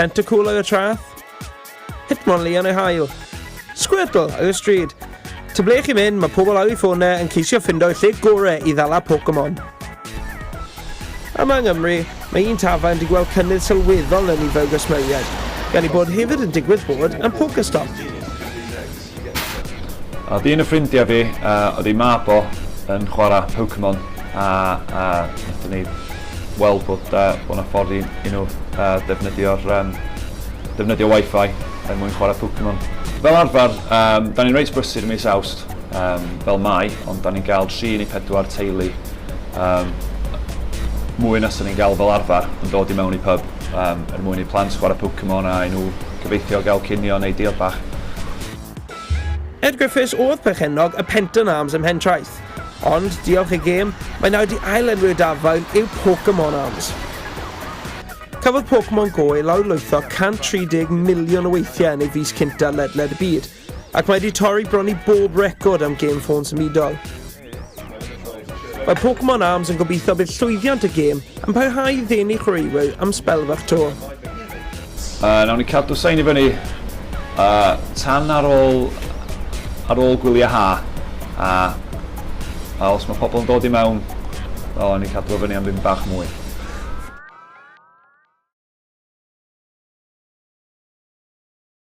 Tentacool ag y trath. Hitmonlee yn ei hael. Squirtle ag y stryd. Ta ble chi'n mynd, mae pobl ar eu ffonau yn ceisio ffindio lle gorau i ddala Pokémon. Yma yng Nghymru, mae un tafarn wedi gweld cynnydd sylweddol yn ei fawg ysmyried, gan ei bod hefyd yn digwydd bod yn Pokestop. Oedd un o ffrindiau fi, oedd ei mab o yn chwarae Pokémon a wnaethon ni weld bod yna ffordd i nhw defnyddio Wi-Fi er mwyn chwarae Pokémon. Fel arfer, da ni'n reit brysur mis Awst fel Mai, ond da ni'n cael 3 neu 4 teulu mwy nes ni'n gael fel arfer yn dod i mewn i pub er mwyn i plant chwarae Pokémon a i nhw gobeithio gael cinio neu deal bach. Edgriffus oedd perchennog y Penton Arms ym Mhen Traeth, ond diolch i gêm, mae nawr di ailenwi'r dafael yw Pokémon Arms. Cafodd Pokémon Go ei lawrlwytho 130 miliwn o weithiau yn ei fis cynta ledled y byd, ac mae wedi torri bron i bob record am gêm ffôn symudol. Mae Pokémon Arms yn gobeithio bydd llwyddiant y gêm yn parhau ddenu chwaraewyr am spelfach to. Nawn ni cadw sain i fyny tan ar ôl gwyliau ha, a os mae pobl yn dod i mewn, nawn ni cadw fyny am ddim bach mwy.